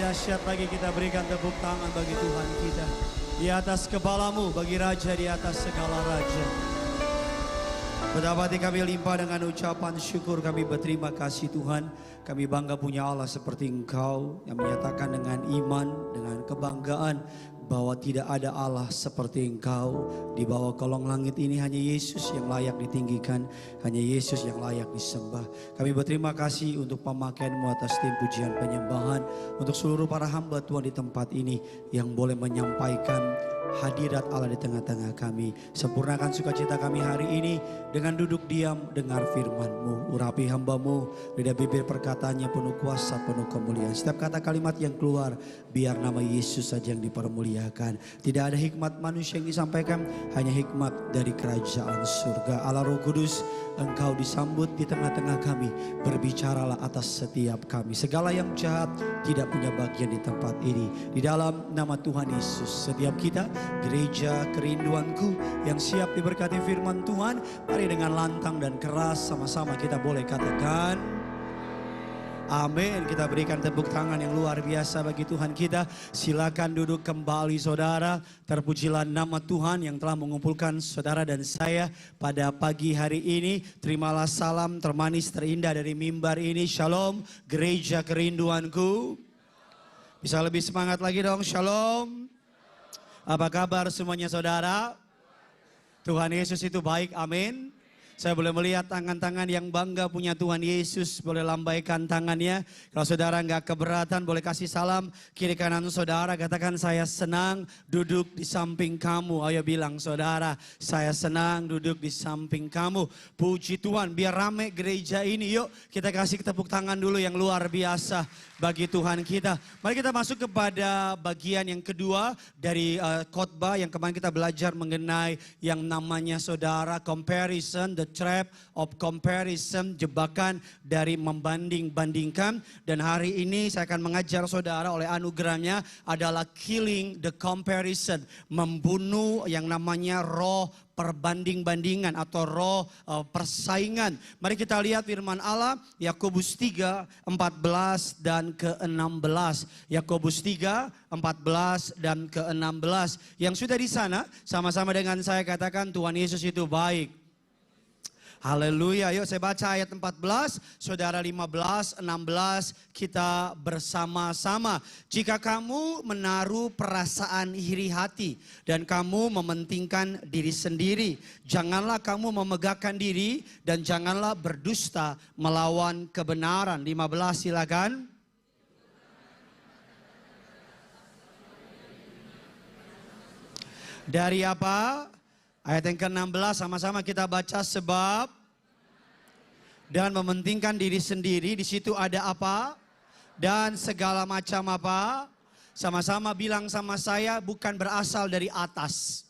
dahsyat lagi kita berikan tepuk tangan bagi Tuhan kita. Di atas kepalamu, bagi Raja di atas segala Raja. Betapa hati kami limpah dengan ucapan syukur, kami berterima kasih Tuhan. Kami bangga punya Allah seperti Engkau yang menyatakan dengan iman, dengan kebanggaan bahwa tidak ada Allah seperti Engkau. Di bawah kolong langit ini hanya Yesus yang layak ditinggikan, hanya Yesus yang layak disembah. Kami berterima kasih untuk pemakaian-Mu atas tim pujian penyembahan, untuk seluruh para hamba Tuhan di tempat ini yang boleh menyampaikan hadirat Allah di tengah-tengah kami. Sempurnakan sukacita kami hari ini dengan duduk diam dengar firman-Mu. Urapi hamba-Mu, lidah bibir perkataannya penuh kuasa, penuh kemuliaan. Setiap kata kalimat yang keluar, biar nama Yesus saja yang dipermuliakan. Tidak ada hikmat manusia yang disampaikan, hanya hikmat dari kerajaan surga. Allah Roh Kudus, Engkau disambut di tengah-tengah kami. Berbicaralah atas setiap kami. Segala yang jahat tidak punya bagian di tempat ini. Di dalam nama Tuhan Yesus, setiap kita, gereja kerinduanku yang siap diberkati firman Tuhan, mari dengan lantang dan keras sama-sama kita boleh katakan amin. Kita berikan tepuk tangan yang luar biasa bagi Tuhan kita. Silakan duduk kembali saudara. Terpujilah nama Tuhan yang telah mengumpulkan saudara dan saya pada pagi hari ini. Terimalah salam termanis terindah dari mimbar ini. Shalom gereja kerinduanku. Bisa lebih semangat lagi dong. Shalom. Apa kabar semuanya saudara? Tuhan Yesus itu baik, amin. Saya boleh melihat tangan-tangan yang bangga punya Tuhan Yesus. Boleh lambaikan tangannya. Kalau saudara nggak keberatan boleh kasih salam kiri kanan saudara. Katakan saya senang duduk di samping kamu. Ayo bilang saudara, saya senang duduk di samping kamu. Puji Tuhan, biar rame gereja ini. Yuk kita kasih tepuk tangan dulu yang luar biasa bagi Tuhan kita. Mari kita masuk kepada bagian yang kedua dari khotbah yang kemarin kita belajar mengenai yang namanya saudara comparison, the trap of comparison, jebakan dari membanding-bandingkan. Dan hari ini saya akan mengajar saudara oleh anugerahnya adalah killing the comparison, membunuh yang namanya roh perbanding-bandingan atau roh persaingan. Mari kita lihat firman Allah Yakobus 3, 14 dan ke-16. Yakobus 3, 14 dan ke-16. Yang sudah di sana sama-sama dengan saya katakan Tuhan Yesus itu baik. Haleluya. Yuk saya baca ayat 14, saudara 15, 16 kita bersama-sama. Jika kamu menaruh perasaan iri hati dan kamu mementingkan diri sendiri, janganlah kamu memegahkan diri dan janganlah berdusta melawan kebenaran. 15 silakan. Dari apa? Ayat yang ke-16 sama-sama kita baca, sebab dan mementingkan diri sendiri, di situ ada apa? Dan segala macam apa? Sama-sama bilang sama saya, bukan berasal dari atas.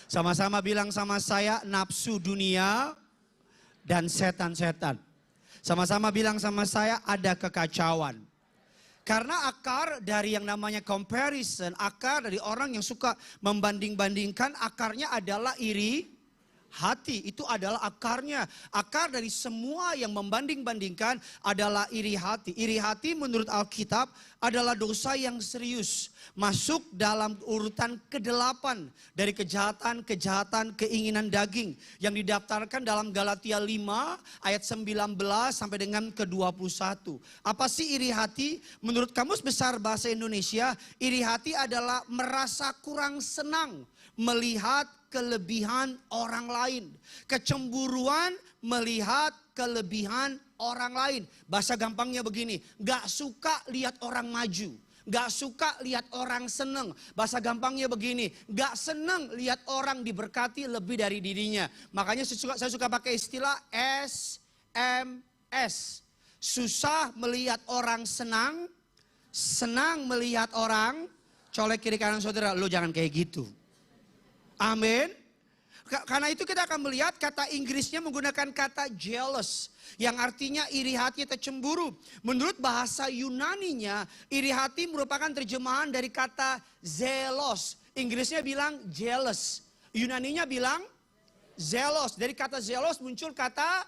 Sama-sama bilang sama saya, nafsu dunia dan setan-setan. Sama-sama bilang sama saya, ada kekacauan. Karena akar dari yang namanya comparison, akar dari orang yang suka membanding-bandingkan, akarnya adalah iri hati. Itu adalah akarnya. Akar dari semua yang membanding-bandingkan adalah iri hati. Iri hati menurut Alkitab adalah dosa yang serius. Masuk dalam urutan ke-8 dari kejahatan-kejahatan keinginan daging. Yang didaftarkan dalam Galatia 5 ayat 19 sampai dengan ke-21. Apa sih iri hati? Menurut Kamus Besar Bahasa Indonesia, iri hati adalah merasa kurang senang melihat kelebihan orang lain. Kecemburuan melihat kelebihan orang lain. Bahasa gampangnya begini, gak suka lihat orang maju. Gak suka lihat orang seneng. Bahasa gampangnya begini, gak seneng lihat orang diberkati lebih dari dirinya. Makanya saya suka pakai istilah SMS. Susah melihat orang senang, senang melihat orang. Colek kiri kanan saudara, lo jangan kayak gitu. Amin. Karena itu kita akan melihat kata Inggrisnya menggunakan kata jealous. Yang artinya iri hati atau cemburu. Menurut bahasa Yunaninya, iri hati merupakan terjemahan dari kata zelos. Inggrisnya bilang jealous. Yunaninya bilang zealous. Dari kata zealous muncul kata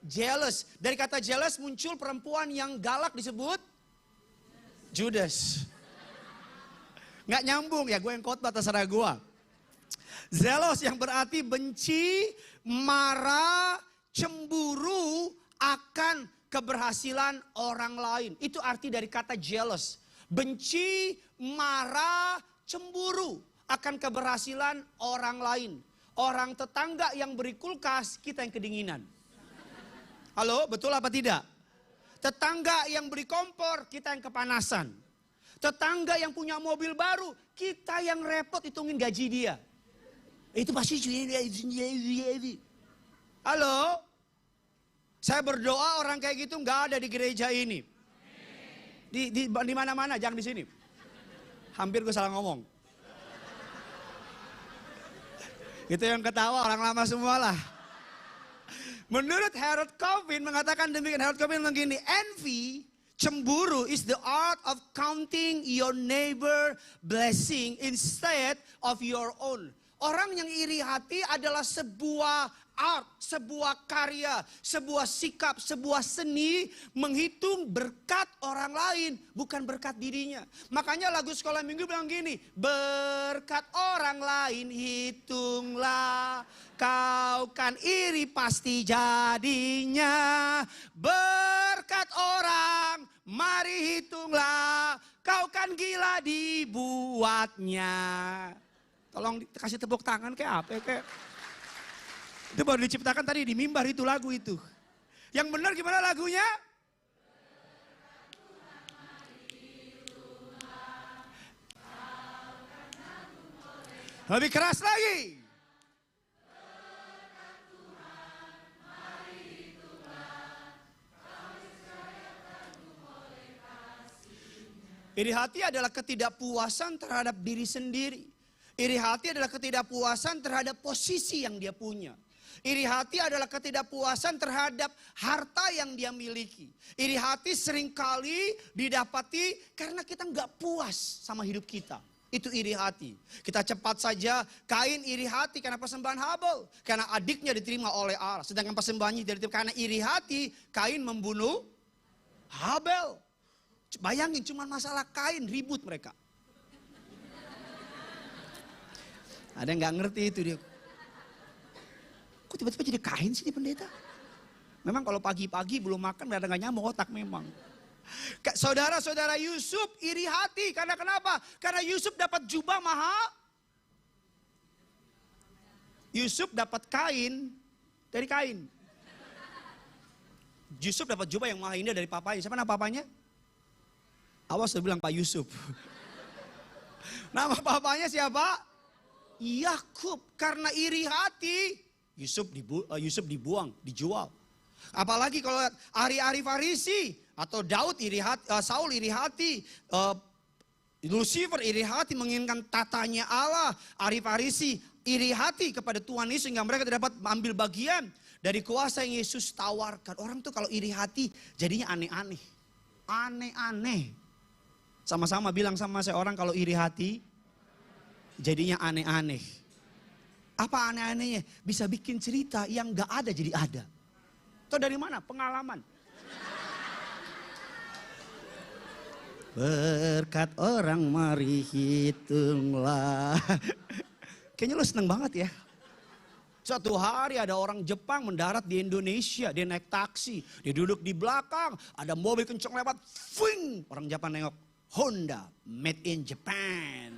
jealous. Dari kata jealous muncul perempuan yang galak disebut Judas. Nggak nyambung ya, gue yang khotbah terserah gue. Zelos yang berarti benci, marah, cemburu akan keberhasilan orang lain. Itu arti dari kata jealous. Benci, marah, cemburu akan keberhasilan orang lain. Orang tetangga yang beri kulkas, kita yang kedinginan. Halo, betul apa tidak? Tetangga yang beri kompor, kita yang kepanasan. Tetangga yang punya mobil baru, kita yang repot hitungin gaji dia. Itu pasti. Halo? Saya berdoa orang kayak gitu nggak ada di gereja ini. Di mana-mana, jangan di sini. Hampir gue salah ngomong. Itu yang ketawa orang lama semua lah. Menurut Harold Coffin mengatakan demikian. Harold Coffin bilang gini, envy, cemburu is the art of counting your neighbor blessing instead of your own. Orang yang iri hati adalah sebuah art, sebuah karya, sebuah sikap, sebuah seni menghitung berkat orang lain, bukan berkat dirinya. Makanya lagu sekolah minggu bilang gini, berkat orang lain hitunglah, kau kan iri pasti jadinya. Berkat orang, mari hitunglah, kau kan gila dibuatnya. Tolong kasih tepuk tangan kayak apa ya, kayak. Itu baru diciptakan tadi di mimbar itu lagu itu. Yang benar gimana lagunya? Lebih keras lagi. Iri hati adalah ketidakpuasan terhadap diri sendiri. Iri hati adalah ketidakpuasan terhadap posisi yang dia punya. Iri hati adalah ketidakpuasan terhadap harta yang dia miliki. Iri hati seringkali didapati karena kita nggak puas sama hidup kita. Itu iri hati. Kita cepat saja, Kain iri hati karena persembahan Habel. Karena adiknya diterima oleh Allah. Sedangkan persembahannya diterima karena iri hati, Kain membunuh Habel. Bayangin cuma masalah Kain ribut mereka. Ada yang gak ngerti itu dia. Kok tiba-tiba jadi Kain sih nih pendeta? Memang kalau pagi-pagi belum makan gak nyambung otak memang. Saudara-saudara Yusuf iri hati. Karena kenapa? Karena Yusuf dapat jubah mahal. Yusuf dapat kain dari Kain. Yusuf dapat jubah yang mahal indah dari papanya. Siapa nama papanya? Awas saya bilang Pak Yusuf. Nama papanya siapa? Yakub. Karena iri hati Yusuf dibuang, dijual. Apalagi kalau Ari-Ari Farisi atau Daud iri hati, Saul iri hati, Lucifer iri hati menginginkan tatanya Allah. Ari Farisi iri hati kepada Tuhan Yesus sehingga mereka tidak dapat ambil bagian dari kuasa yang Yesus tawarkan. Orang tuh kalau iri hati jadinya aneh-aneh. Aneh-aneh. Sama-sama bilang sama saya, orang kalau iri hati jadinya aneh-aneh. Apa aneh-anehnya? Bisa bikin cerita yang gak ada jadi ada. Tahu dari mana? Pengalaman. Berkat orang mari hitunglah. Kayaknya lo seneng banget ya. Suatu hari ada orang Jepang mendarat di Indonesia. Dia naik taksi. Dia duduk di belakang. Ada mobil kenceng lewat. Fing! Orang Jepang nengok. Honda, made in Japan.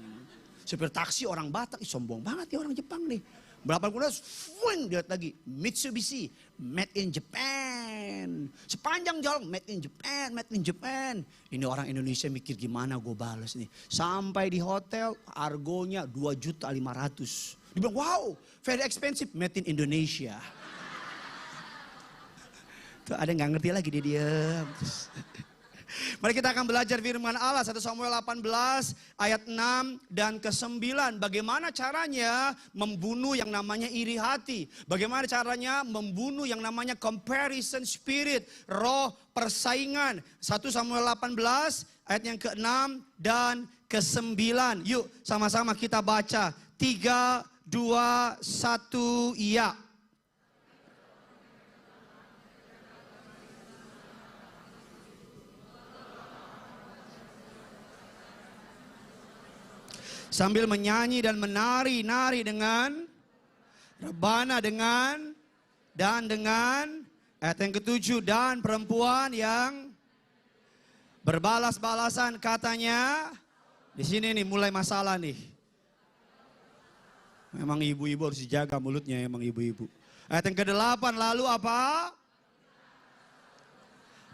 Supir taksi orang Batak. Ih, sombong banget ya orang Jepang nih. Berapa kemudian, swing, lihat lagi. Mitsubishi, made in Japan. Sepanjang jalan, made in Japan, made in Japan. Ini orang Indonesia mikir gimana gue balas nih. Sampai di hotel, argonya 2.500.000. Dia bilang, wow, very expensive, made in Indonesia. Tuh ada yang gak ngerti lagi, dia diam. Mari kita akan belajar firman Allah 1 Samuel 18 ayat 6 dan ke-9. Bagaimana caranya membunuh yang namanya iri hati. Bagaimana caranya membunuh yang namanya comparison spirit. Roh persaingan. 1 Samuel 18 ayat yang ke-6 dan ke-9. Yuk sama-sama kita baca. 3, 2, 1, iya. Sambil menyanyi dan menari-nari dengan rebana dengan ayat yang ketujuh, dan perempuan yang berbalas-balasan katanya. Di sini nih mulai masalah nih. Memang ibu-ibu harus dijaga mulutnya, emang ibu-ibu. Ayat yang ke-8, lalu apa?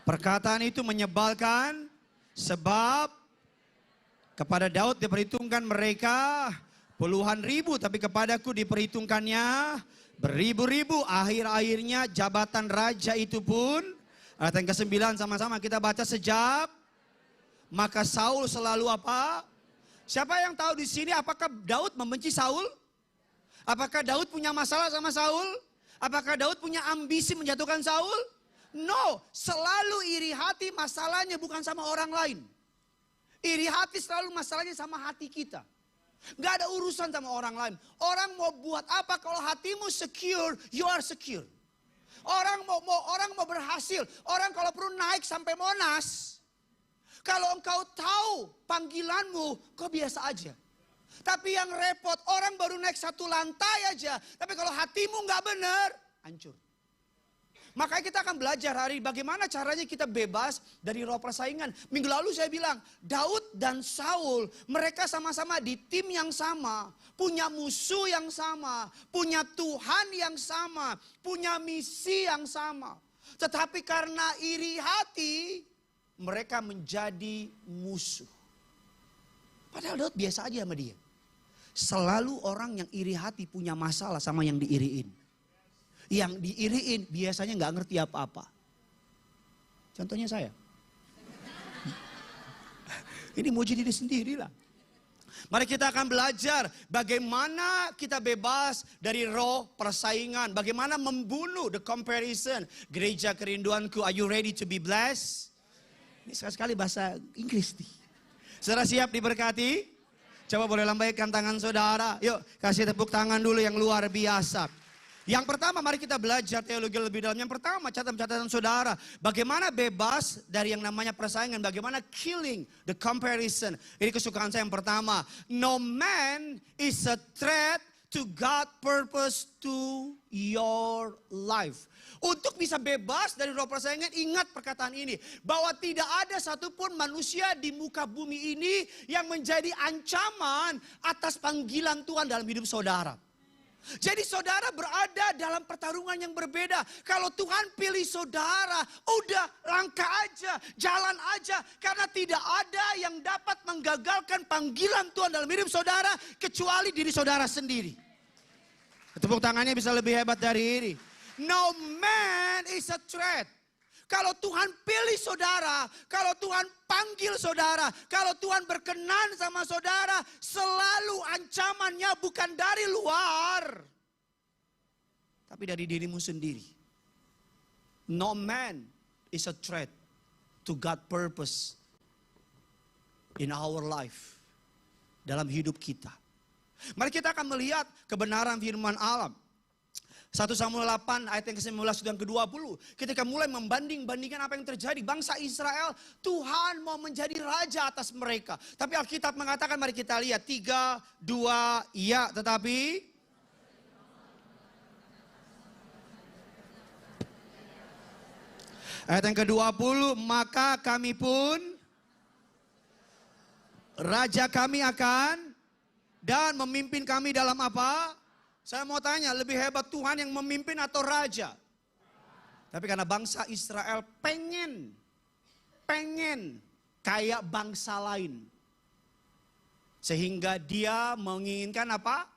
Perkataan itu menyebalkan sebab kepada Daud diperhitungkan mereka puluhan ribu, tapi kepadaku diperhitungkannya beribu-ribu. Akhir-akhirnya jabatan raja itu pun, ayat yang ke-9 sama-sama kita baca, sejak maka Saul selalu apa? Siapa yang tahu di sini apakah Daud membenci Saul? Apakah Daud punya masalah sama Saul? Apakah Daud punya ambisi menjatuhkan Saul? No, selalu iri hati masalahnya bukan sama orang lain. Iri hati selalu masalahnya sama hati kita. Gak ada urusan sama orang lain. Orang mau buat apa kalau hatimu secure, you are secure. Orang mau berhasil. Orang kalau perlu naik sampai Monas. Kalau engkau tahu panggilanmu, kau biasa aja. Tapi yang repot, orang baru naik satu lantai aja. Tapi kalau hatimu gak benar, hancur. Makanya kita akan belajar hari bagaimana caranya kita bebas dari roh persaingan. Minggu lalu saya bilang, Daud dan Saul, mereka sama-sama di tim yang sama. Punya musuh yang sama. Punya Tuhan yang sama. Punya misi yang sama. Tetapi karena iri hati, mereka menjadi musuh. Padahal Daud biasa aja sama dia. Selalu orang yang iri hati punya masalah sama yang diiriin. Yang diiriin biasanya nggak ngerti apa-apa. Contohnya saya. Ini muji diri sendiri lah. Mari kita akan belajar bagaimana kita bebas dari roh persaingan. Bagaimana membunuh the comparison. Gereja kerinduanku, are you ready to be blessed? Ini sekali-sekali bahasa Inggris nih. Saudara siap diberkati? Coba boleh lambaikan tangan saudara. Yuk kasih tepuk tangan dulu yang luar biasa. Yang pertama mari kita belajar teologi lebih dalam. Yang pertama catatan saudara. Bagaimana bebas dari yang namanya persaingan. Bagaimana killing the comparison. Ini kesukaan saya yang pertama. No man is a threat to God purpose to your life. Untuk bisa bebas dari roh persaingan, ingat perkataan ini. Bahwa tidak ada satupun manusia di muka bumi ini yang menjadi ancaman atas panggilan Tuhan dalam hidup saudara. Jadi saudara berada dalam pertarungan yang berbeda. Kalau Tuhan pilih saudara, udah langkah aja, jalan aja. Karena tidak ada yang dapat menggagalkan panggilan Tuhan dalam hidup saudara, kecuali diri saudara sendiri. Tepuk tangannya bisa lebih hebat dari ini. No man is a threat. Kalau Tuhan pilih saudara, kalau Tuhan panggil saudara, kalau Tuhan berkenan sama saudara, selalu ancamannya bukan dari luar, tapi dari dirimu sendiri. No man is a threat to God's purpose in our life, dalam hidup kita. Mari kita akan melihat kebenaran firman Allah. 1 Samuel 8 ayat yang ke-19 dan ke-20. Ketika mulai membanding-bandingkan apa yang terjadi. Bangsa Israel, Tuhan mau menjadi raja atas mereka. Tapi Alkitab mengatakan, mari kita lihat. 3, 2, ya. Tetapi ayat yang ke-20. Maka kami pun, raja kami akan, dan memimpin kami dalam apa? Saya mau tanya, lebih hebat Tuhan yang memimpin atau raja? Tapi karena bangsa Israel pengen kayak bangsa lain. Sehingga dia menginginkan apa?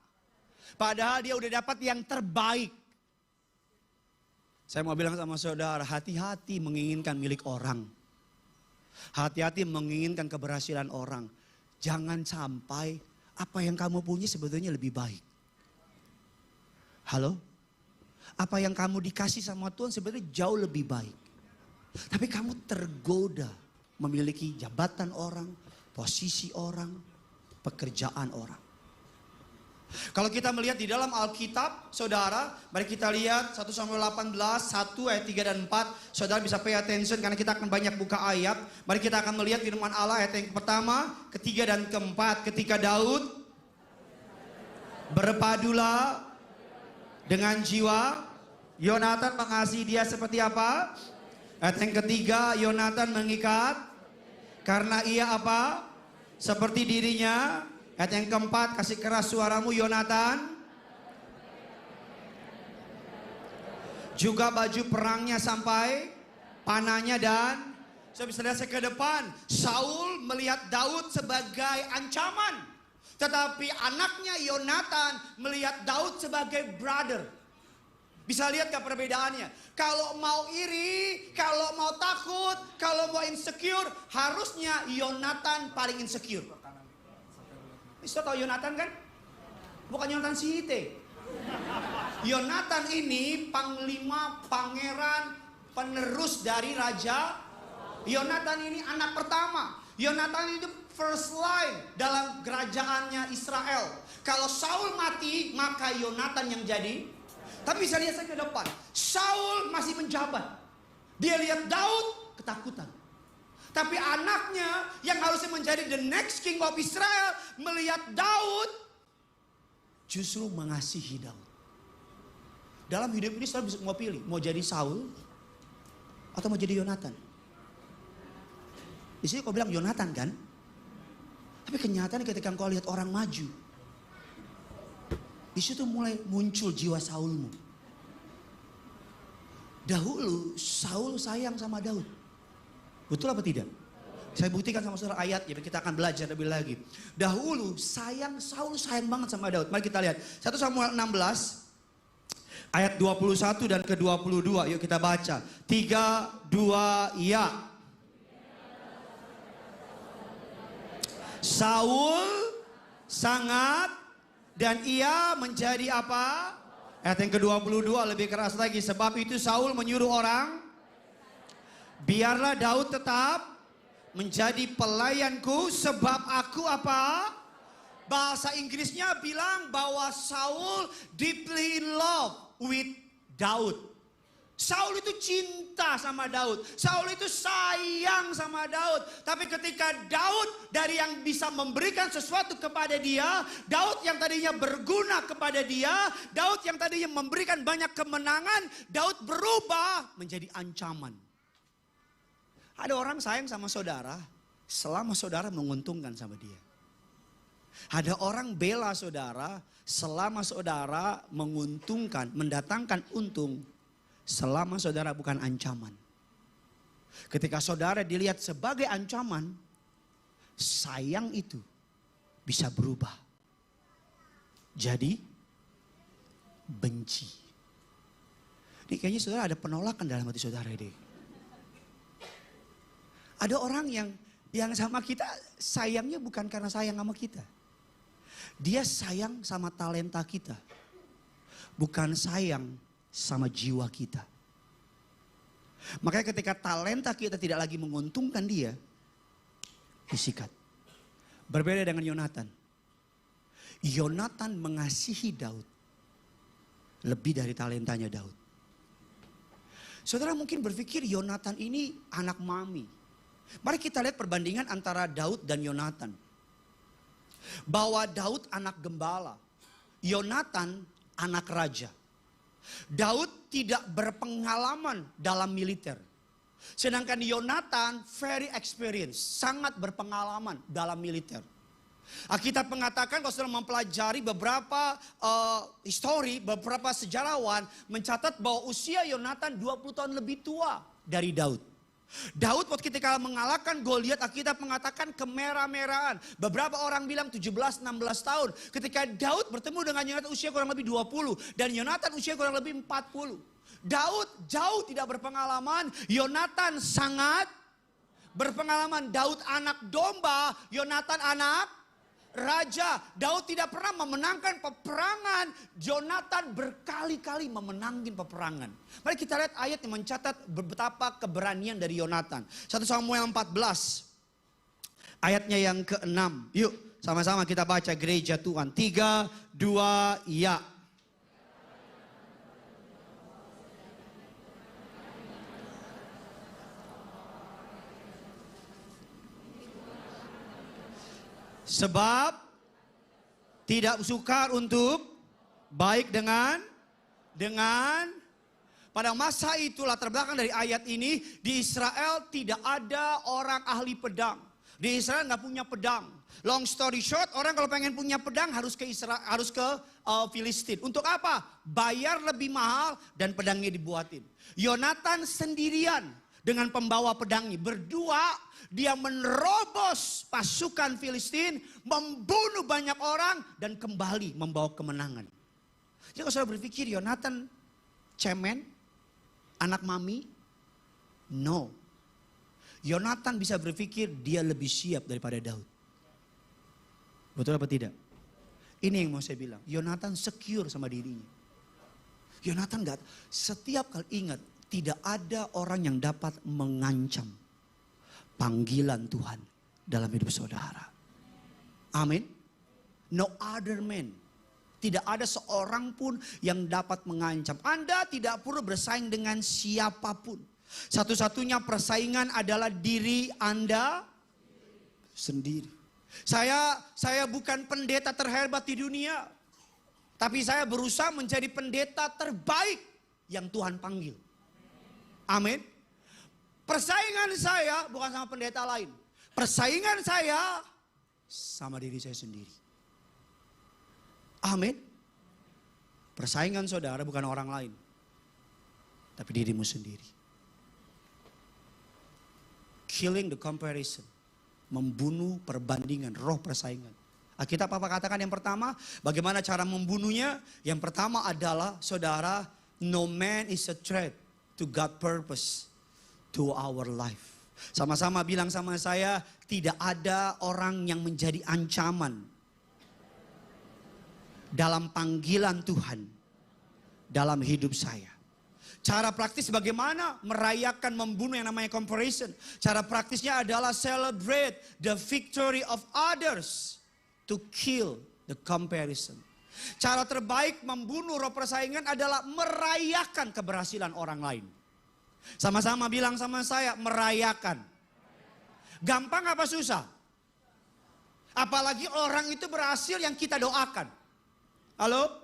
Padahal dia udah dapat yang terbaik. Saya mau bilang sama saudara, hati-hati menginginkan milik orang. Hati-hati menginginkan keberhasilan orang. Jangan sampai apa yang kamu punya sebetulnya lebih baik. Halo? Apa yang kamu dikasih sama Tuhan sebenarnya jauh lebih baik. Tapi kamu tergoda memiliki jabatan orang, posisi orang, pekerjaan orang. Kalau kita melihat di dalam Alkitab, saudara, mari kita lihat 1 Samuel 18, 1 ayat 3 dan 4. Saudara bisa pay attention karena kita akan banyak buka ayat. Mari kita akan melihat firman Allah ayat yang pertama, ketiga dan keempat. Ketika Daud Berpadulah dengan jiwa. Yonatan mengasihi dia seperti apa? Ayat yang ketiga, Yonatan mengikat karena ia apa? Seperti dirinya. Ayat yang keempat, kasih keras suaramu Yonatan. Juga baju perangnya sampai panahnya dan saya bisa lihat ke depan. Saul melihat Daud sebagai ancaman. Tetapi anaknya Yonatan melihat Daud sebagai brother. Bisa lihat gak perbedaannya? Kalau mau iri, kalau mau takut, kalau mau insecure, harusnya Yonatan paling insecure. Bisa tahu Yonatan kan? Bukan Yonatan Sihite. Yonatan ini panglima, pangeran, penerus dari raja. Yonatan ini anak pertama. Yonatan itu first line dalam kerajaannya Israel. Kalau Saul mati, maka Yonatan yang jadi. Tapi bisa lihat saya ke depan. Saul masih menjabat. Dia lihat Daud, ketakutan. Tapi anaknya yang harusnya menjadi the next king of Israel, melihat Daud, justru mengasihi Daud. Dalam hidup ini Saul bisa mau pilih, mau jadi Saul atau mau jadi Yonatan. Di sini kau bilang Yonatan kan? Tapi kenyataan ketika kau lihat orang maju, di situ mulai muncul jiwa Saulmu. Dahulu Saul sayang sama Daud. Betul apa tidak? Saya buktikan sama saudara ayat, ya kita akan belajar lebih lagi. Dahulu Saul sayang banget sama Daud. Mari kita lihat 1 Samuel 16 ayat 21 dan ke-22. Yuk kita baca. 3, 2, ya. Saul sangat dan ia menjadi apa? Ayat yang ke-22 lebih keras lagi. Sebab itu Saul menyuruh orang, biarlah Daud tetap menjadi pelayanku sebab aku apa? Bahasa Inggrisnya bilang bahwa Saul deeply in love with Daud. Saul itu cinta sama Daud. Saul itu sayang sama Daud. Tapi ketika Daud dari yang bisa memberikan sesuatu kepada dia, Daud yang tadinya berguna kepada dia, Daud yang tadinya memberikan banyak kemenangan, Daud berubah menjadi ancaman. Ada orang sayang sama saudara selama saudara menguntungkan sama dia. Ada orang bela saudara selama saudara menguntungkan, mendatangkan untung. Selama saudara bukan ancaman. Ketika saudara dilihat sebagai ancaman, sayang itu bisa berubah jadi benci. Ini kayaknya saudara ada penolakan dalam hati saudara ini. Ada orang yang sama kita sayangnya bukan karena sayang sama kita. Dia sayang sama talenta kita. Bukan sayang sama jiwa kita. Makanya ketika talenta kita tidak lagi menguntungkan dia, disikat. Berbeda dengan Yonatan. Yonatan mengasihi Daud lebih dari talentanya Daud. Saudara mungkin berpikir Yonatan ini anak mami. Mari kita lihat perbandingan antara Daud dan Yonatan. Bahwa Daud anak gembala, Yonatan anak raja. Daud tidak berpengalaman dalam militer. Sedangkan Yonatan very experienced, sangat berpengalaman dalam militer. Alkitab mengatakan kalau saudara mempelajari beberapa histori, beberapa sejarawan mencatat bahwa usia Yonatan 20 tahun lebih tua dari Daud. Daud waktu ketika mengalahkan Goliat, Alkitab mengatakan kemerah-merahan. Beberapa orang bilang 17-16 tahun. Ketika Daud bertemu dengan Yonatan usia kurang lebih 20. Dan Yonatan usia kurang lebih 40. Daud jauh tidak berpengalaman. Yonatan sangat berpengalaman. Daud anak domba, Yonatan anak raja. Daud tidak pernah memenangkan peperangan. Yonatan berkali-kali memenangkan peperangan. Mari kita lihat ayat yang mencatat betapa keberanian dari Yonatan. 1 Samuel 14. Ayatnya yang ke-6. Yuk sama-sama kita baca gereja Tuhan. 3, 2, ya. Sebab Tidak sukar untuk baik dengan pada masa itu latar belakang dari ayat ini, di Israel tidak ada orang ahli pedang. Di Israel nggak punya pedang. Long story short, orang kalau pengen punya pedang harus ke Israel, harus ke Filistin. Untuk apa? Bayar lebih mahal dan pedangnya dibuatin. Yonatan sendirian dengan pembawa pedangnya berdua. Dia menerobos pasukan Filistin, membunuh banyak orang, dan kembali membawa kemenangan. Jadi kalau saudara berpikir Yonatan cemen, anak mami, no. Yonatan bisa berpikir dia lebih siap daripada Daud. Betul apa tidak? Ini yang mau saya bilang. Yonatan secure sama dirinya. Yonatan gak, setiap kali ingat, tidak ada orang yang dapat mengancam panggilan Tuhan dalam hidup saudara. Amin. No other man. Tidak ada seorang pun yang dapat mengancam. Anda tidak perlu bersaing dengan siapapun. Satu-satunya persaingan adalah diri Anda sendiri. Saya bukan pendeta terhebat di dunia. Tapi saya berusaha menjadi pendeta terbaik yang Tuhan panggil. Amin. Persaingan saya bukan sama pendeta lain. Persaingan saya sama diri saya sendiri. Amin. Persaingan saudara bukan orang lain, tapi dirimu sendiri. Killing the comparison. Membunuh perbandingan, roh persaingan. Alkitab apa katakan yang pertama? Bagaimana cara membunuhnya? Yang pertama adalah saudara, no man is a threat to God's purpose to our life. Sama-sama bilang sama saya, tidak ada orang yang menjadi ancaman dalam panggilan Tuhan dalam hidup saya. Cara praktis bagaimana merayakan membunuh yang namanya comparison. Cara praktisnya adalah celebrate the victory of others to kill the comparison. Cara terbaik membunuh roh persaingan adalah merayakan keberhasilan orang lain. Sama-sama bilang sama saya, merayakan. Gampang apa susah? Apalagi orang itu berhasil yang kita doakan. Halo?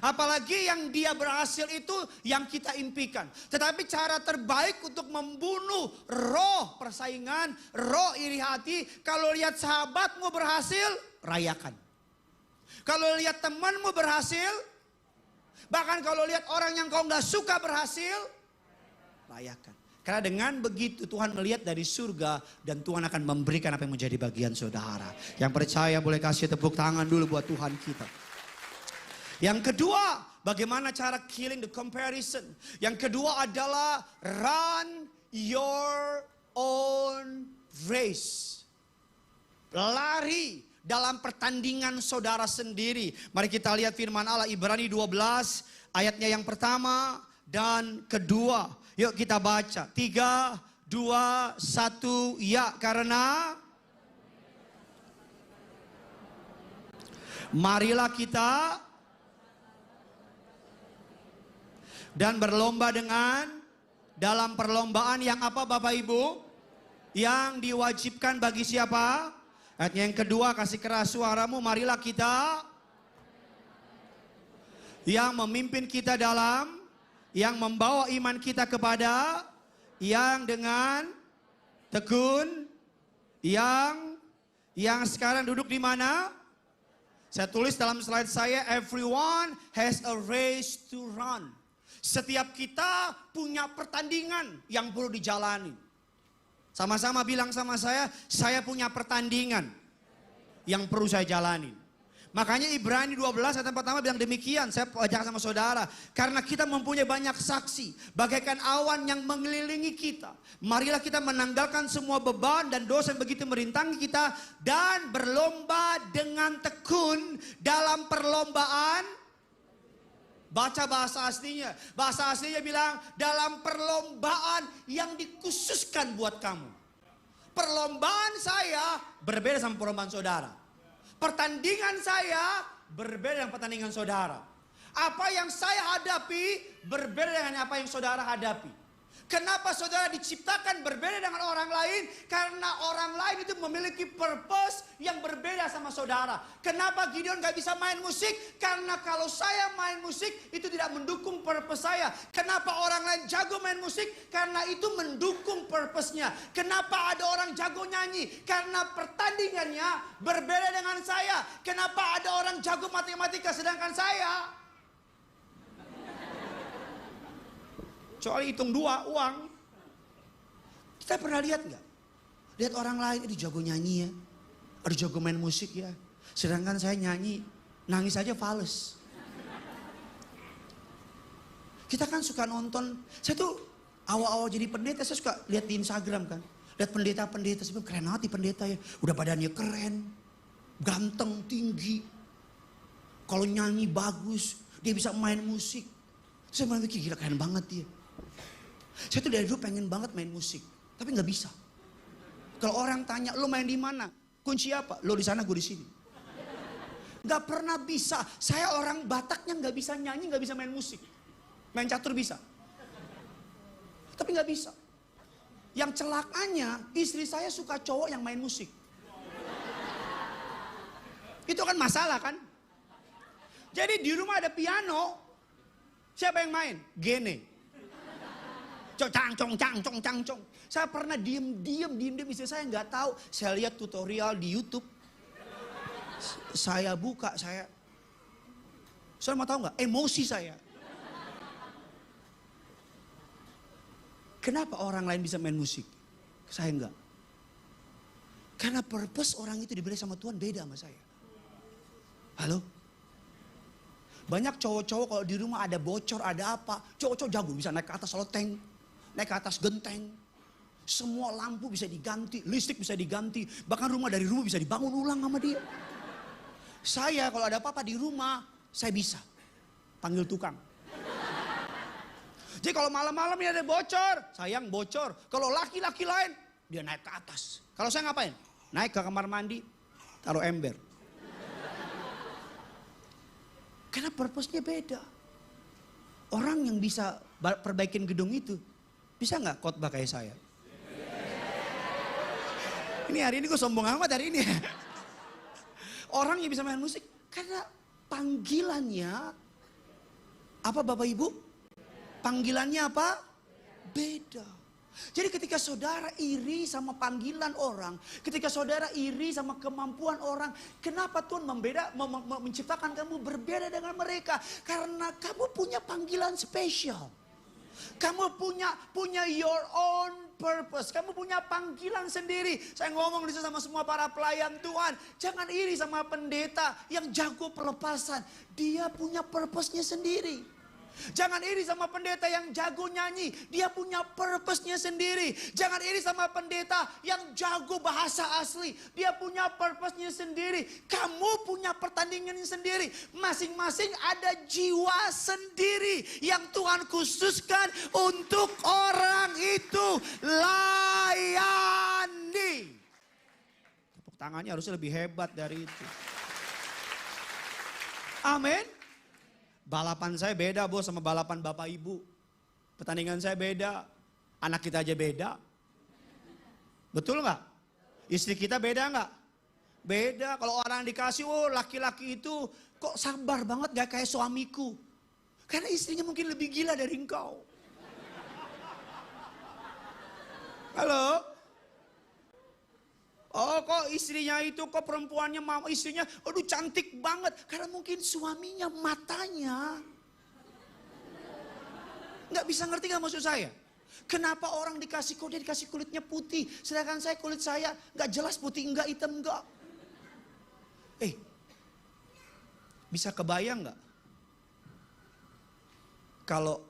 Apalagi yang dia berhasil itu yang kita impikan. Tetapi cara terbaik untuk membunuh roh persaingan, roh iri hati, kalau lihat sahabatmu berhasil, rayakan. Kalau lihat temanmu berhasil, bahkan kalau lihat orang yang kau nggak suka berhasil, rayakan. Karena dengan begitu Tuhan melihat dari surga dan Tuhan akan memberikan apa yang menjadi bagian saudara. Yang percaya boleh kasih tepuk tangan dulu buat Tuhan kita. Yang kedua, bagaimana cara killing the comparison? Yang kedua adalah run your own race. Lari dalam pertandingan saudara sendiri. Mari kita lihat firman Allah Ibrani 12 ayatnya yang pertama dan kedua. Yuk kita baca. 3, 2, 1, ya, karena marilah kita dan berlomba dengan dalam perlombaan yang apa Bapak Ibu? Yang diwajibkan bagi siapa? Ayatnya yang kedua, kasih keras suaramu, marilah kita yang memimpin kita dalam, yang membawa iman kita kepada, yang dengan tekun, yang sekarang duduk di mana? Saya tulis dalam slide saya, everyone has a race to run. Setiap kita punya pertandingan yang perlu dijalani. Sama-sama bilang sama saya punya pertandingan yang perlu saya jalani. Makanya Ibrani 12 ayat pertama bilang demikian. Saya ajak sama saudara. Karena kita mempunyai banyak saksi. Bagaikan awan yang mengelilingi kita. Marilah kita menanggalkan semua beban dan dosa yang begitu merintangi kita. Dan berlomba dengan tekun dalam perlombaan. Baca bahasa aslinya. Bahasa aslinya bilang dalam perlombaan yang dikhususkan buat kamu. Perlombaan saya berbeda sama perlombaan saudara. Pertandingan saya berbeda dengan pertandingan saudara. Apa yang saya hadapi berbeda dengan apa yang saudara hadapi. Kenapa saudara diciptakan berbeda dengan orang lain? Karena orang lain itu memiliki purpose yang berbeda sama saudara. Kenapa Gideon gak bisa main musik? Karena kalau saya main musik itu tidak mendukung purpose saya. Kenapa orang lain jago main musik? Karena itu mendukung purpose-nya. Kenapa ada orang jago nyanyi? Karena pertandingannya berbeda dengan saya. Kenapa ada orang jago matematika sedangkan saya? Soal hitung dua uang. Kita pernah lihat nggak? Lihat orang lain, itu jago nyanyi ya. Ada jago main musik ya. Sedangkan saya nyanyi, nangis aja fales. Kita kan suka nonton. Saya tuh awal-awal jadi pendeta, saya suka lihat di Instagram kan. Lihat pendeta-pendeta, sebenarnya keren hati pendeta ya. Udah badannya keren, ganteng, tinggi. Kalau nyanyi bagus, dia bisa main musik. Saya malah mikir, gila keren banget dia. Saya tuh dari dulu pengen banget main musik, tapi nggak bisa. Kalau orang tanya, lo main di mana? Kunci apa? Lo di sana, gue di sini. Nggak pernah bisa. Saya orang Bataknya nggak bisa nyanyi, nggak bisa main musik. Main catur bisa, tapi nggak bisa. Yang celakanya, istri saya suka cowok yang main musik. Itu kan masalah kan? Jadi di rumah ada piano, siapa yang main? Gene. Cang cong. Saya pernah diem istri saya nggak tahu. Saya lihat tutorial di YouTube. Saya buka, saya mau tahu nggak? Emosi saya. Kenapa orang lain bisa main musik? Saya enggak. Karena purpose orang itu diberi sama Tuhan beda sama saya. Halo? Banyak cowok-cowok kalau di rumah ada bocor, ada apa. Cowok-cowok jago bisa naik ke atas loteng, naik ke atas genteng. Semua lampu bisa diganti, listrik bisa diganti. Bahkan dari rumah bisa dibangun ulang sama dia. Saya kalau ada apa-apa di rumah, saya bisa panggil tukang. Jadi kalau malam-malam ini ada bocor, sayang bocor. Kalau laki-laki lain, dia naik ke atas. Kalau saya ngapain? Naik ke kamar mandi, taruh ember. Karena purpose-nya beda. Orang yang bisa perbaikin gedung itu, bisa nggak khotbah kayak saya? Ini hari ini gue sombong amat hari ini. Orang yang bisa main musik, karena panggilannya, apa Bapak Ibu? Panggilannya apa? Beda. Jadi ketika saudara iri sama panggilan orang, ketika saudara iri sama kemampuan orang, kenapa Tuhan menciptakan kamu berbeda dengan mereka? Karena kamu punya panggilan spesial. Kamu punya your own purpose. Kamu punya panggilan sendiri. Saya ngomong di sama semua para pelayan Tuhan. Jangan iri sama pendeta yang jago pelepasan. Dia punya purpose-nya sendiri. Jangan iri sama pendeta yang jago nyanyi. Dia punya purpose-nya sendiri. Jangan iri sama pendeta yang jago bahasa asli. Dia punya purpose-nya sendiri. Kamu punya pertandingan sendiri. Masing-masing ada jiwa sendiri yang Tuhan khususkan untuk orang itu. Layani. Tepuk tangannya harusnya lebih hebat dari itu. Amin. Balapan saya beda bos sama balapan bapak ibu. Pertandingan saya beda. Anak kita aja beda. Betul nggak? Istri kita beda nggak? Beda. Kalau orang dikasih, oh laki-laki itu kok sabar banget gak kayak suamiku. Karena istrinya mungkin lebih gila dari engkau. Halo? Oh kok istrinya itu, kok perempuannya, istrinya aduh cantik banget. Karena mungkin suaminya matanya. Nggak bisa ngerti gak maksud saya? Kenapa orang kok dia dikasih kulitnya putih. Sedangkan saya kulit saya nggak jelas putih enggak, hitam enggak. Bisa kebayang nggak? Kalau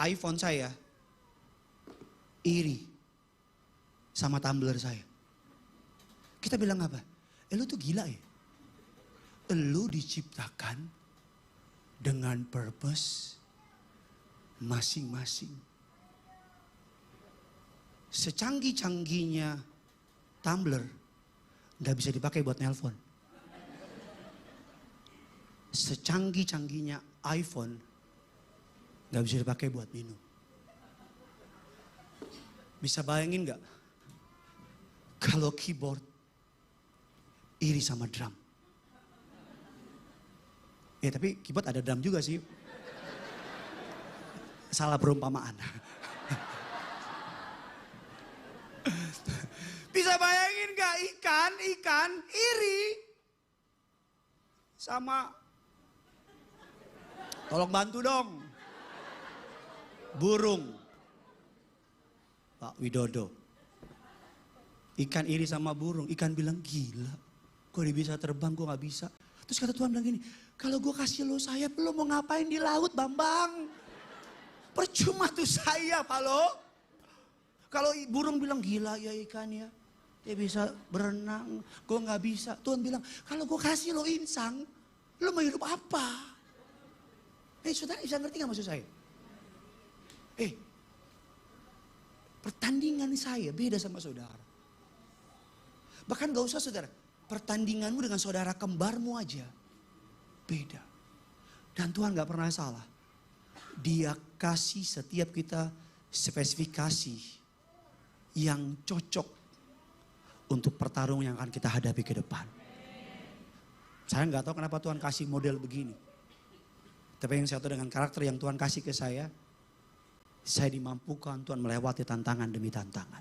iPhone saya iri sama tumbler saya. Kita bilang apa? Lu tuh gila ya? Lu diciptakan dengan purpose masing-masing. Secanggih-canggihnya tumbler gak bisa dipakai buat nelpon. Secanggih-canggihnya iPhone gak bisa dipakai buat minum. Bisa bayangin gak? Kalau keyboard iri sama drum. Ya tapi keyboard ada drum juga sih. Salah perumpamaan. Bisa bayangin gak ikan iri sama, tolong bantu dong, burung. Pak Widodo, ikan iri sama burung, ikan bilang gila, kok dia bisa terbang, gue gak bisa. Terus kata Tuhan bilang gini, kalau gue kasih lo sayap, lo mau ngapain di laut Bambang? Percuma tuh sayap, halo? Kalau burung bilang gila ya ikan ya, dia bisa berenang, gue gak bisa. Tuhan bilang, kalau gue kasih lo insang, lo mau hidup apa? Saudara bisa ngerti gak maksud saya? Pertandingan saya beda sama saudara. Bahkan gak usah saudara, pertandinganmu dengan saudara kembarmu aja beda. Dan Tuhan gak pernah salah. Dia kasih setiap kita spesifikasi yang cocok untuk pertarungan yang akan kita hadapi ke depan. Saya gak tahu kenapa Tuhan kasih model begini. Tapi yang saya tahu dengan karakter yang Tuhan kasih ke saya dimampukan Tuhan melewati tantangan demi tantangan.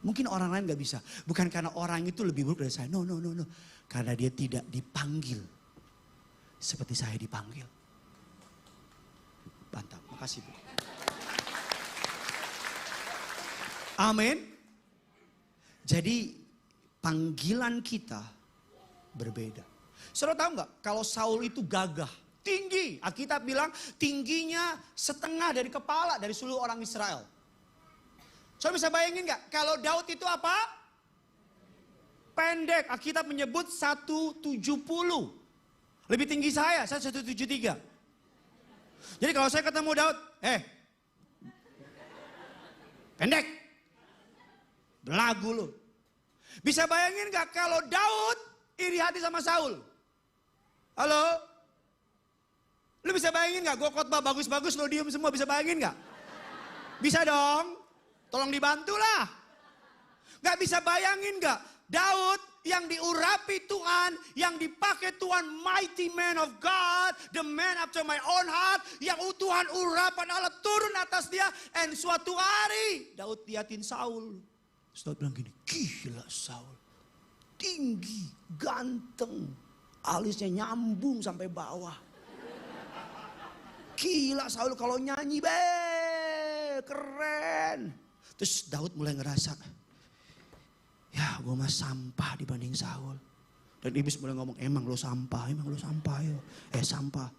Mungkin orang lain gak bisa. Bukan karena orang itu lebih buruk dari saya. No. Karena dia tidak dipanggil seperti saya dipanggil. Mantap, makasih Bu. Amin. Jadi panggilan kita berbeda. Saudara tahu gak kalau Saul itu gagah? Tinggi, Alkitab bilang tingginya setengah dari kepala dari seluruh orang Israel. Saudara bisa bayangin gak? Kalau Daud itu apa? Pendek, Alkitab menyebut 170. Lebih tinggi saya 173. Jadi kalau saya ketemu Daud, pendek. Belagu lu. Bisa bayangin gak kalau Daud iri hati sama Saul? Halo? Lu bisa bayangin gak? Gue khotbah bagus-bagus, lo diem semua, bisa bayangin gak? Bisa dong, tolong dibantu lah. Gak bisa bayangin gak? Daud yang diurapi Tuhan, yang dipakai Tuhan, mighty man of God, the man after my own heart, yang Tuhan urapan Allah turun atas dia. And suatu hari Daud liatin Saul. Terus Daud bilang gini, gila Saul, tinggi, ganteng, alisnya nyambung sampai bawah. Gila Saul kalau nyanyi keren. Terus Daud mulai ngerasa, ya gue mah sampah dibanding Saul. Dan iblis mulai ngomong, emang lo sampah yo. Sampah.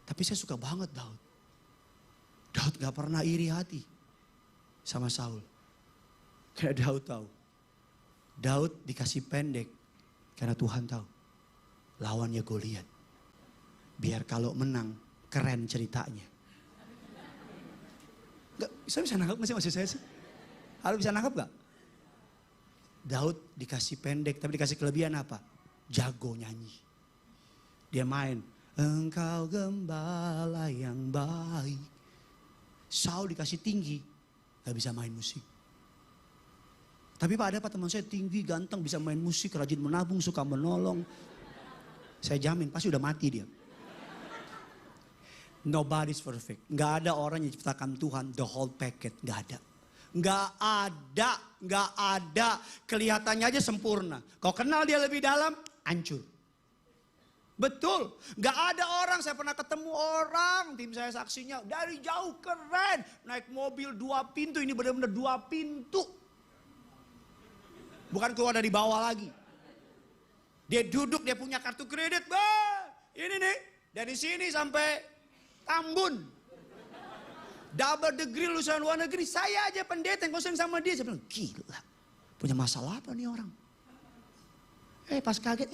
Tapi saya suka banget Daud. Daud gak pernah iri hati sama Saul. Karena Daud tahu, Daud dikasih pendek karena Tuhan tahu lawannya Goliat. Biar kalau menang keren ceritanya. Gak, bisa nangkap gak sih maksud saya sih? Harus bisa nangkap gak? Daud dikasih pendek tapi dikasih kelebihan apa? Jago nyanyi. Dia main, engkau gembala yang baik. Saul dikasih tinggi, gak bisa main musik. Tapi Pak ada Pak teman saya tinggi, ganteng, bisa main musik, rajin menabung, suka menolong. Saya jamin pasti udah mati dia. Nobody's perfect. Gak ada orang yang diciptakan Tuhan the whole packet. Gak ada. Gak ada. Kelihatannya aja sempurna. Kau kenal dia lebih dalam, hancur. Betul. Gak ada orang, saya pernah ketemu orang, tim saya saksinya, dari jauh keren. Naik mobil 2 pintu, ini benar-benar 2 pintu. Bukan keluar dari bawah lagi. Dia duduk, dia punya kartu kredit. Ini nih, dari sini sampai Tambun. Double degree lulusan luar negeri. Saya aja pendeta yang konsen sama dia. Saya bilang, gila. Punya masalah apa nih orang? Pas kaget.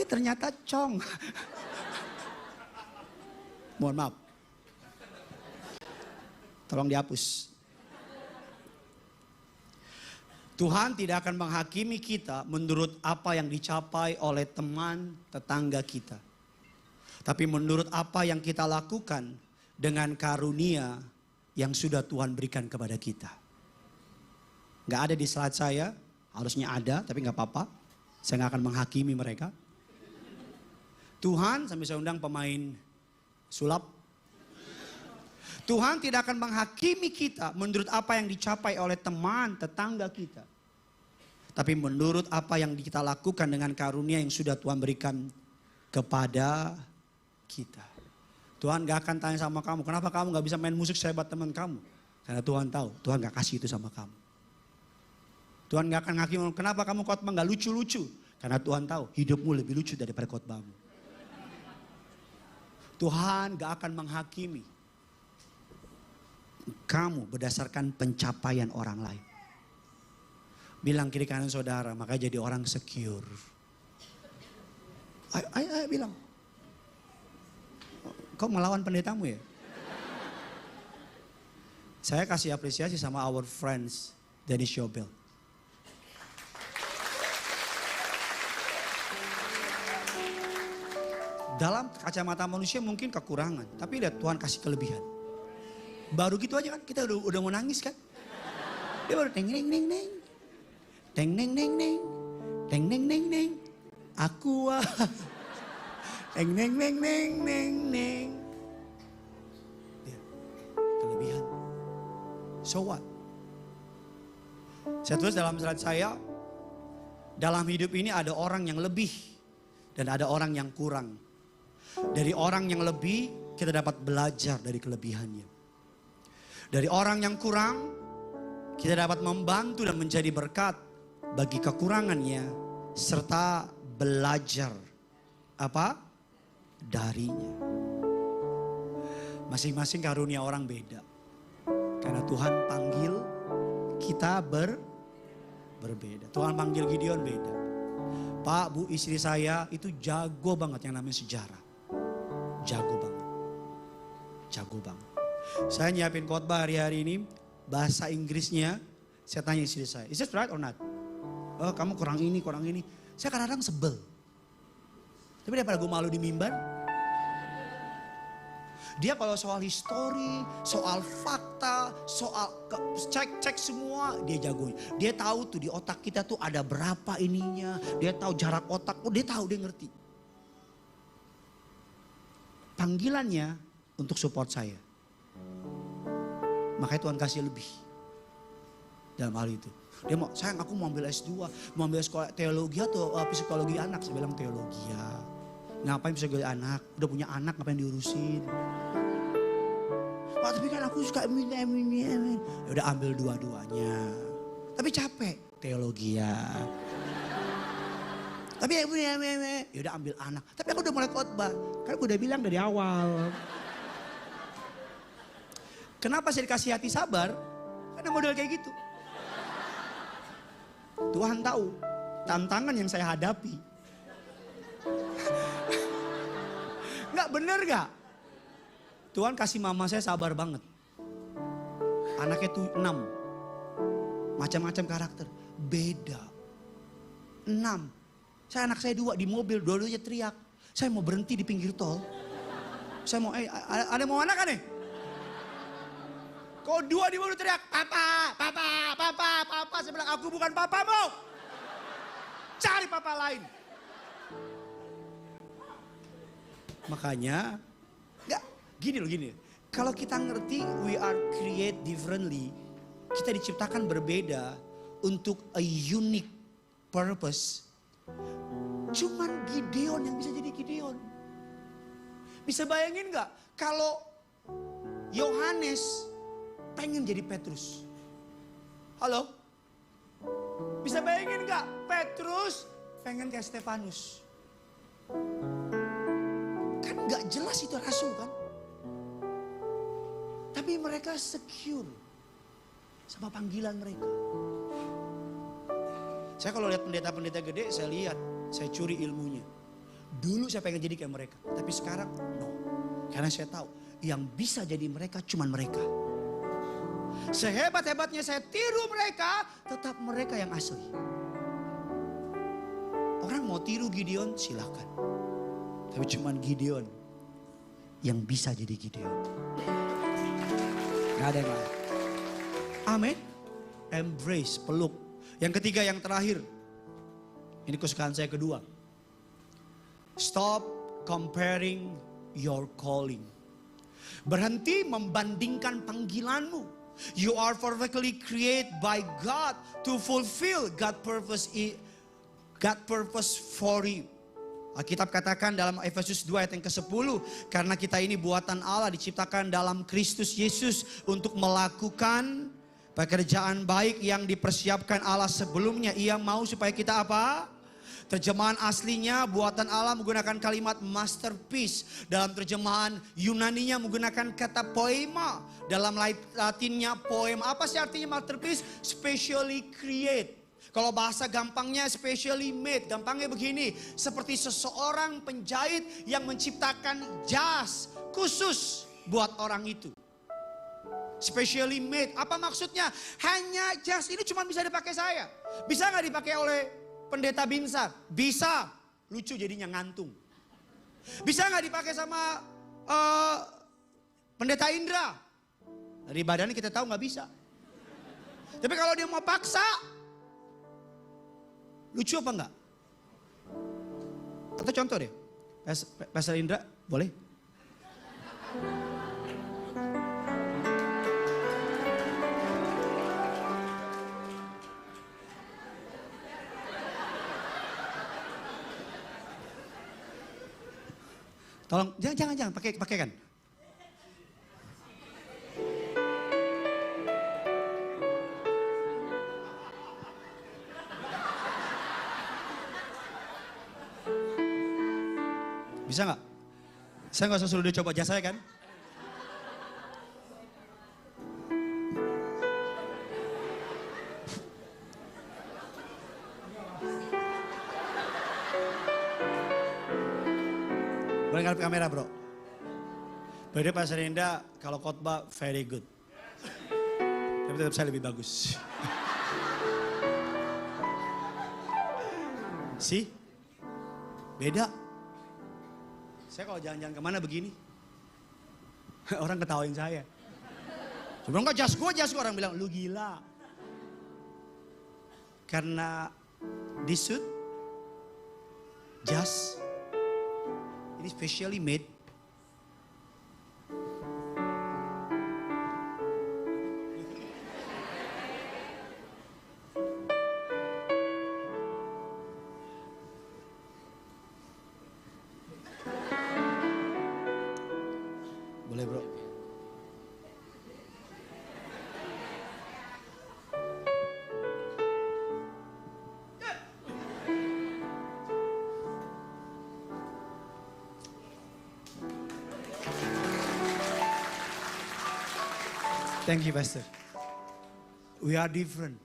Ternyata cong. Mohon maaf. Tolong dihapus. Tuhan tidak akan menghakimi kita menurut apa yang dicapai oleh teman tetangga kita. Tapi menurut apa yang kita lakukan dengan karunia yang sudah Tuhan berikan kepada kita. Gak ada di slide saya, harusnya ada tapi gak apa-apa. Saya gak akan menghakimi mereka. Tuhan, sampai saya undang pemain sulap. Tuhan tidak akan menghakimi kita menurut apa yang dicapai oleh teman, tetangga kita. Tapi menurut apa yang kita lakukan dengan karunia yang sudah Tuhan berikan kepada kita. Tuhan gak akan tanya sama kamu, kenapa kamu gak bisa main musik sehebat teman kamu? Karena Tuhan tahu, Tuhan gak kasih itu sama kamu. Tuhan gak akan ngakimi, kenapa kamu khotbah gak lucu-lucu? Karena Tuhan tahu, hidupmu lebih lucu daripada khotbahmu. Tuhan gak akan menghakimi kamu berdasarkan pencapaian orang lain. Bilang kiri kanan saudara, makanya jadi orang secure. Ayo bilang. Kau melawan pendetamu ya? Saya kasih apresiasi sama our friends Dennis Shobel. Dalam kacamata manusia mungkin kekurangan, tapi lihat Tuhan kasih kelebihan. Baru gitu aja kan, kita udah mau nangis kan. Dia baru teng neng neng neng. Teng neng neng neng. Teng neng neng neng. Aku teng neng neng neng neng neng. Kelebihan. So what? Saya tulis dalam slide saya, dalam hidup ini ada orang yang lebih dan ada orang yang kurang. Dari orang yang lebih kita dapat belajar dari kelebihannya. Dari orang yang kurang kita dapat membantu dan menjadi berkat bagi kekurangannya serta belajar apa? Darinya. Masing-masing karunia orang beda. Karena Tuhan panggil kita berbeda. Tuhan panggil Gideon beda. Pak, Bu, istri saya itu jago banget yang namanya sejarah. Jago banget. Jago banget. Saya nyiapin khotbah hari-hari ini, bahasa Inggrisnya saya tanya istri saya, is it right or not? Oh, kamu kurang ini, kurang ini. Saya kadang-kadang sebel. Tapi daripada gue malu di mimbar. Dia kalau soal histori, soal fakta, soal cek semua dia jagonya. Dia tahu tuh di otak kita tuh ada berapa ininya. Dia tahu jarak otak, dia tahu, dia ngerti. Panggilannya untuk support saya. Makanya Tuhan kasih lebih dalam hal itu. Dia mau, sayang aku mau ambil S2, mau ambil sekolah teologi atau psikologi anak. Saya bilang teologi ya. Ngapain psikologi anak? Udah punya anak ngapain diurusin? Pak, tapi kan aku suka amin. Ya udah ambil dua-duanya. Tapi capek teologi ya. Tapi ya udah ambil anak. Tapi aku udah mulai khotbah. Kan aku udah bilang dari awal. Kenapa saya dikasih hati sabar? Karena model kayak gitu. Tuhan tahu tantangan yang saya hadapi. Nggak bener gak? Tuhan kasih mama saya sabar banget. Anaknya tuh 6. Macam-macam karakter. Beda. 6. Anak saya 2 di mobil, dua-duanya teriak. Saya mau berhenti di pinggir tol. Saya mau, ada mau anak kan nih? Kau 2 di mobil teriak, papa. Saya bilang, aku bukan papamu. Cari papa lain. Makanya, gini. Kalau kita ngerti we are created differently. Kita diciptakan berbeda untuk a unique purpose. Cuman Gideon yang bisa jadi Gideon. Bisa bayangin gak kalau Yohanes pengen jadi Petrus? Halo? Bisa bayangin gak Petrus pengen kayak Stefanus? Kan gak jelas itu rasul kan? Tapi mereka secure sama panggilan mereka. Saya kalau lihat pendeta-pendeta gede, saya lihat, saya curi ilmunya. Dulu saya pengen jadi kayak mereka, tapi sekarang no. Karena saya tahu yang bisa jadi mereka cuman mereka. Sehebat-hebatnya saya tiru mereka, tetap mereka yang asli. Orang mau tiru Gideon, silakan. Tapi cuman Gideon yang bisa jadi Gideon. Gak ada yang lain. Amin. Embrace, peluk. Yang ketiga, yang terakhir. Ini kesukaan saya kedua. Stop comparing your calling. Berhenti membandingkan panggilanmu. You are perfectly created by God to fulfill God purpose for you. Alkitab katakan dalam Efesus 2 ayat yang ke-10, karena kita ini buatan Allah, diciptakan dalam Kristus Yesus untuk melakukan pekerjaan baik yang dipersiapkan Allah sebelumnya. Ia mau supaya kita apa? Terjemahan aslinya buatan Allah menggunakan kalimat masterpiece. Dalam terjemahan Yunaninya menggunakan kata poema. Dalam Latinnya poema. Apa sih artinya masterpiece? Specially create. Kalau bahasa gampangnya specially made. Gampangnya begini. Seperti seseorang penjahit yang menciptakan jas khusus buat orang itu. Specially made. Apa maksudnya? Hanya jas ini cuma bisa dipakai saya. Bisa gak dipakai oleh Pendeta Binsar? Bisa. Lucu jadinya, ngantung. Bisa gak dipakai sama Pendeta Indra? Dari badannya kita tahu gak bisa. Tapi kalau dia mau paksa, lucu apa enggak? Atau contoh deh, Pastor Indra, boleh? Tolong, jangan, pakaikan. Bisa nggak? Saya nggak usah suruh dia coba jasa saya kan? Boleh ngadep kamera bro? Beda Pastor Indah kalau khotbah very good. Tapi tetap saya lebih bagus. See? Beda. Saya kalau jalan-jalan kemana begini, orang ketawain saya. Saya bilang, enggak jas gue. Orang bilang, lu gila. Karena this suit, jas, ini specially made. Boleh bro. Thank you Pastor. We are different.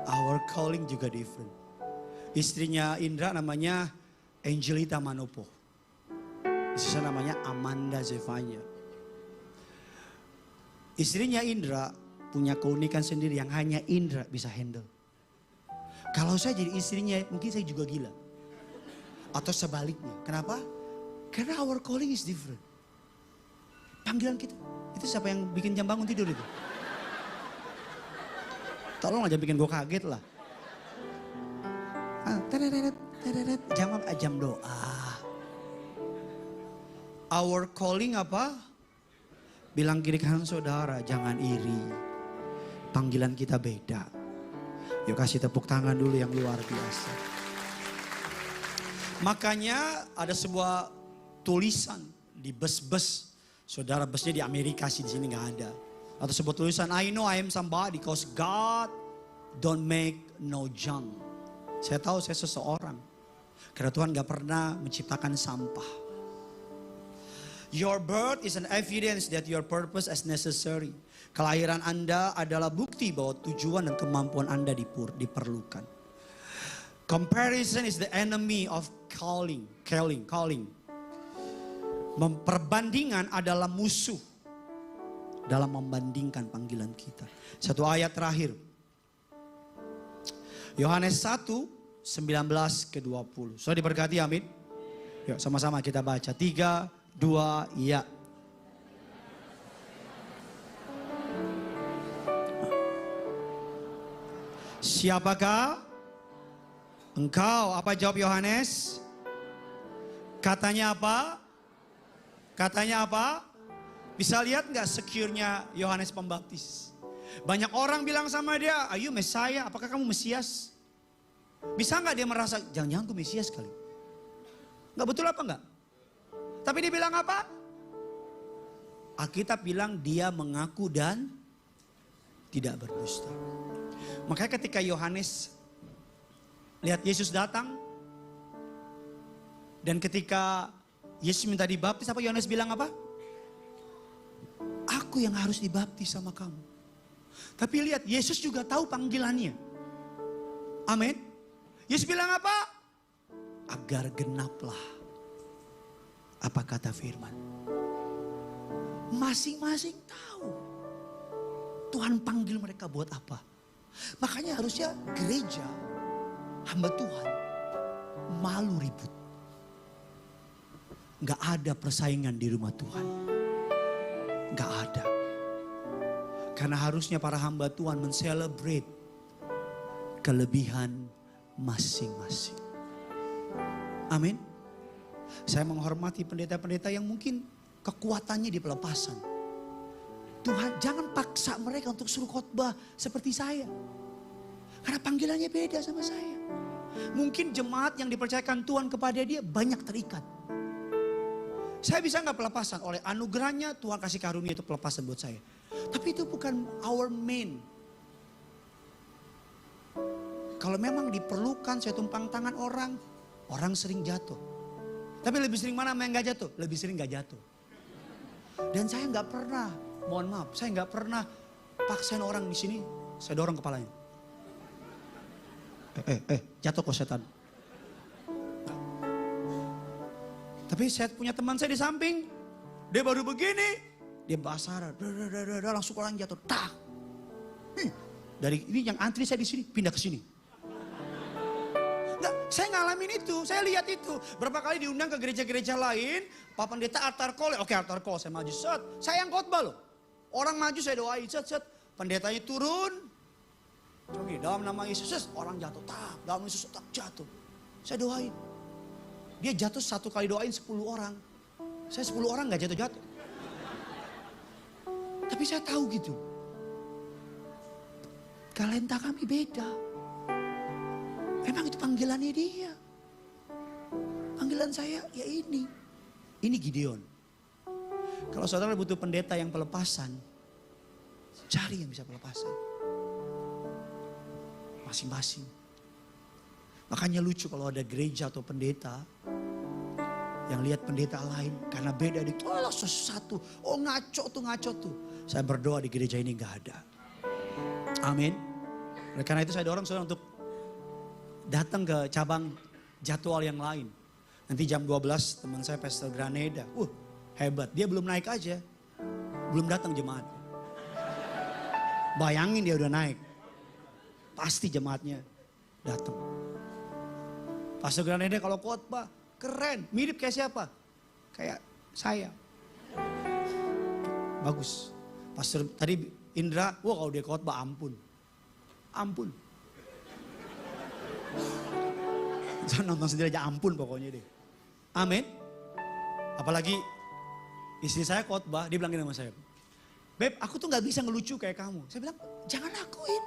Our calling juga different. Istrinya Indra namanya Angelita Manopo. Istri namanya Amanda Zevanya. Istrinya Indra punya keunikan sendiri yang hanya Indra bisa handle. Kalau saya jadi istrinya mungkin saya juga gila. Atau sebaliknya. Kenapa? Karena our calling is different. Panggilan kita. Itu siapa yang bikin jam bangun tidur itu? Tolong aja bikin gue kaget lah. Jam doa. Our calling apa? Bilang kiri kanan saudara, jangan iri. Panggilan kita beda. Yuk kasih tepuk tangan dulu yang luar biasa. Makanya ada sebuah tulisan di bus-bus. Saudara, busnya di Amerika sih, di sini nggak ada. Atau sebuah tulisan, I know I am somebody because God don't make no junk. Saya tahu saya seseorang. Karena Tuhan gak pernah menciptakan sampah. Your birth is an evidence that your purpose is necessary. Kelahiran Anda adalah bukti bahwa tujuan dan kemampuan Anda diperlukan. Comparison is the enemy of calling. Perbandingan adalah musuh dalam membandingkan panggilan kita. Satu ayat terakhir. Yohanes 1, 19-20. Sudah diberkati, amin. Yuk sama-sama kita baca. 3, 2, ya. Siapakah engkau? Apa jawab Yohanes? Katanya apa? Katanya apa? Bisa lihat nggak secure-nya Yohanes Pembaptis? Banyak orang bilang sama dia, ayo Mesaya, apakah kamu Mesias? Bisa nggak dia merasa, jangan-jangan aku Mesias kali? Nggak betul apa nggak? Tapi dia bilang apa? Alkitab bilang dia mengaku dan tidak berdusta. Makanya ketika Yohanes lihat Yesus datang, dan ketika Yesus minta dibaptis, apa Yohanes bilang apa? Aku yang harus dibaptis sama kamu. Tapi lihat, Yesus juga tahu panggilannya. Amin. Yesus bilang apa? Agar genaplah apa kata firman. Masing-masing tahu Tuhan panggil mereka buat apa. Makanya harusnya gereja, hamba Tuhan, malu ribut. Gak ada persaingan di rumah Tuhan. Gak ada. Karena harusnya para hamba Tuhan men-celebrate kelebihan masing-masing. Amin. Saya menghormati pendeta-pendeta yang mungkin kekuatannya di pelepasan. Tuhan jangan paksa mereka untuk suruh khotbah seperti saya. Karena panggilannya beda sama saya. Mungkin jemaat yang dipercayakan Tuhan kepada dia banyak terikat. Saya bisa nggak pelepasan? Oleh anugerahnya Tuhan kasih karunia itu pelepasan buat saya. Tapi itu bukan our main. Kalau memang diperlukan saya tumpang tangan orang, orang sering jatuh. Tapi lebih sering mana yang nggak jatuh? Lebih sering nggak jatuh. Dan saya nggak pernah, mohon maaf, saya nggak pernah paksain orang di sini, saya dorong kepalanya. Jatuh kok setan. Tapi saya punya teman saya di samping, dia baru begini, dia basah, langsung orang jatuh, tak. Dari ini yang antri saya di sini, pindah ke sini. Nggak, saya ngalamin itu, saya lihat itu. Berapa kali diundang ke gereja-gereja lain, Pak Pendeta altar call, oke altar call, saya maju, set. Saya yang khotbah loh. Orang maju saya doain, set. Pendetanya turun. Oke, dalam nama Yesus, orang jatuh, tak. Dalam Yesus, tak jatuh. Saya doain. Dia jatuh 1 kali doain 10 orang. Saya 10 orang gak jatuh-jatuh. Tapi saya tahu gitu. Talenta kami beda. Memang itu panggilannya dia. Panggilan saya ya ini. Ini Gideon. Kalau saudara butuh pendeta yang pelepasan, cari yang bisa pelepasan. Masing-masing. Makanya lucu kalau ada gereja atau pendeta yang lihat pendeta lain karena beda di sesuatu. Oh ngaco tuh. Saya berdoa di gereja ini gak ada. Amin. Karena itu saya dorong saudara untuk datang ke cabang jadwal yang lain. Nanti jam 12 teman saya Pastor Graneda. Hebat. Dia belum naik aja. Belum datang jemaat. Bayangin dia udah naik. Pasti jemaatnya datang. Pastor Graneda kalau khotbah keren. Mirip kayak siapa? Kayak saya. Bagus. Pastor tadi Indra, kalau dia khotbah ampun. Saya nonton sendiri aja ampun pokoknya deh. Amin. Apalagi istri saya khotbah, dia bilang gini sama saya. Beb, aku tuh gak bisa ngelucu kayak kamu. Saya bilang, jangan lakuin.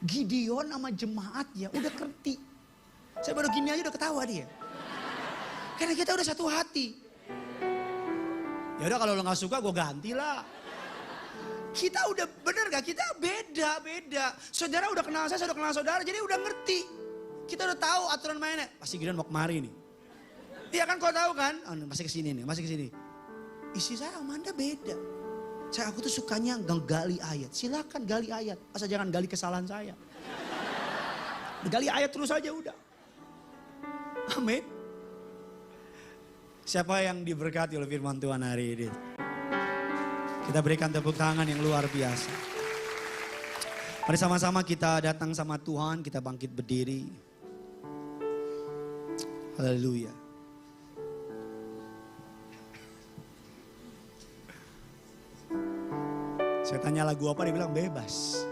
Gideon sama jemaatnya udah ngerti. Saya baru gini aja udah ketawa dia. Karena kita udah satu hati. Ya udah kalau lo gak suka gue ganti lah. Kita udah bener gak? Kita beda. Saudara udah kenal saya udah kenal saudara. Jadi udah ngerti. Kita udah tahu aturan mainnya. Pasti Gideon mau kemari nih. Iya kan kau tahu kan? Oh, masih kesini nih, masih kesini. Istri saya Amanda beda. Aku tuh sukanya gali ayat. Silakan gali ayat. Asal jangan gali kesalahan saya. Gali ayat terus aja udah. Amin. Siapa yang diberkati oleh firman Tuhan hari ini? Kita berikan tepuk tangan yang luar biasa. Mari sama-sama kita datang sama Tuhan, kita bangkit berdiri. Haleluya. Saya tanya lagu apa, dia bilang bebas.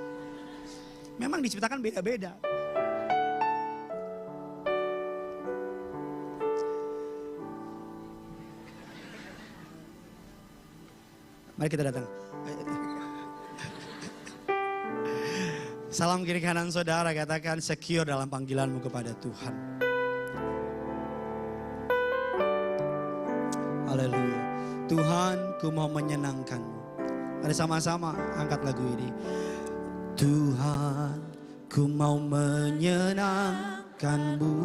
Memang diciptakan beda-beda. Mari kita datang. Salam kiri kanan saudara, katakan secure dalam panggilanmu kepada Tuhan. Haleluya. Tuhan, ku mau menyenangkanmu. Mari sama-sama angkat lagu ini. Tuhan, ku mau menyenangkanmu.